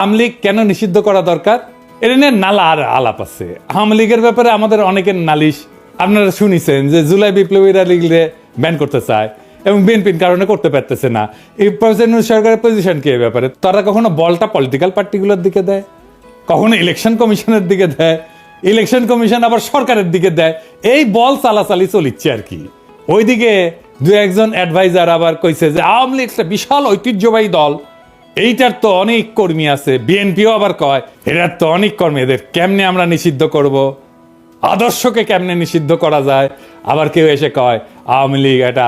আওয়ামী লীগ কেন নিষিদ্ধ করা দরকার এটা নিয়ে নালা আর আলাপ আছে। আওয়ামী লীগের ব্যাপারে আমাদের অনেকের নালিশ আপনারা শুনিছেন যে জুলাই বিপ্লবীরা লীগরে ব্যান করতে চায় এবং বিএনপির কারণে করতে পারতেছে না। এই প্রেসিডেন্ট সরকারের পজিশন কি এই ব্যাপারে? তারা কখনো বলটা পলিটিক্যাল পার্টিগুলোর দিকে দেয়, কখনো ইলেকশন কমিশনের দিকে দেয়, ইলেকশন কমিশন আবার সরকারের দিকে দেয়। এই বল চালাচালি চলিচ্ছে আর কি। ওইদিকে দু একজন অ্যাডভাইজার আবার কইছে যে আওয়ামী লীগ একটা বিশাল ঐতিহ্যবাহী দল, এইটার তো অনেক কর্মী আছে। বিএনপিও আবার কয় এটার তো অনেক কর্মী, এদের কেমনে আমরা নিষিদ্ধ করব, আদর্শকে কেমনে নিষিদ্ধ করা যায়। আবার কেউ এসে কয় আওয়ামী লীগ এটা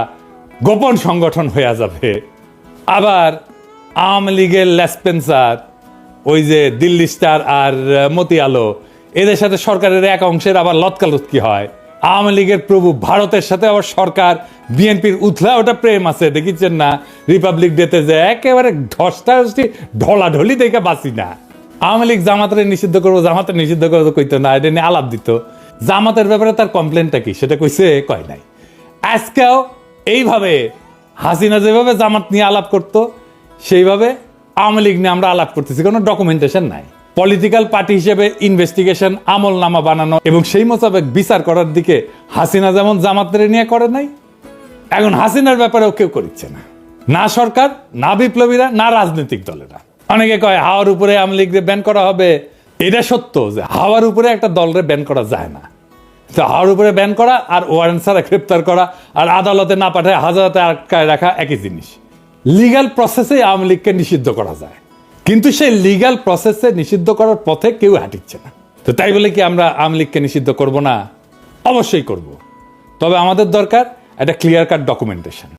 গোপন সংগঠন হয়ে যাবে। আবার আওয়ামী লীগের লেসপেন্সার ওই যে দিল্লি স্টার আর মতি আলো, এদের সাথে সরকারের এক অংশের আবার লতকালুতকি হয়। আওয়ামী লীগের প্রভু ভারতের সাথে আবার সরকার বিএনপির উথলা ওটা প্রেম আছে, দেখিচ্ছেন না রিপাবলিক ডেতে যে একেবারে ধস্তাধস্তি ঢলাঢলি দেখে বাঁচি না। আওয়ামী লীগ জামাতের নিষিদ্ধ করবো, জামাতের নিষিদ্ধ করবো কইতো না, এটা নিয়ে আলাপ দিত। জামাতের ব্যাপারে তার কমপ্লেনটা কি সেটা কইছে, কয় নাই। আজকেও এইভাবে হাসিনা যেভাবে জামাত নিয়ে আলাপ করতো সেইভাবে আওয়ামী লীগ নিয়ে আমরা আলাপ করতেছি, কোনো ডকুমেন্টেশন নাই। পলিটিক্যাল পার্টি হিসেবে ইনভেস্টিগেশন আমলনামা বানানো এবং সেই মোতাবেক বিচার করার দিকে হাসিনা যেমন জামাতের নিয়ে করে নাই, এখন হাসিনার ব্যাপারেও কেউ করছে না, না সরকার, না বিপ্লবীরা, না রাজনৈতিক দলেরা। অনেকে কয় হাওয়ার উপরে আওয়ামী লীগকে ব্যান করা হবে। এটা সত্য যে হাওয়ার উপরে একটা দলরে ব্যান করা যায় না। হাওয়ার উপরে ব্যান করা আর ওয়ারেন্ট ছাড়া গ্রেপ্তার করা আর আদালতে না পাঠায় হাজারাতে আটকায় রাখা একই জিনিস। লিগ্যাল প্রসেসে আওয়ামী লীগকে নিষিদ্ধ করা যায়, কিন্তু সেই লিগ্যাল প্রসেসে নিষিদ্ধ করার পথে কেউ হাঁটিচ্ছে না। তো তাই বলে কি আমরা আওয়ামী লীগকে নিষিদ্ধ করব না? অবশ্যই করব, তবে আমাদের দরকার একটা ক্লিয়ার কাট ডকুমেন্টেশন।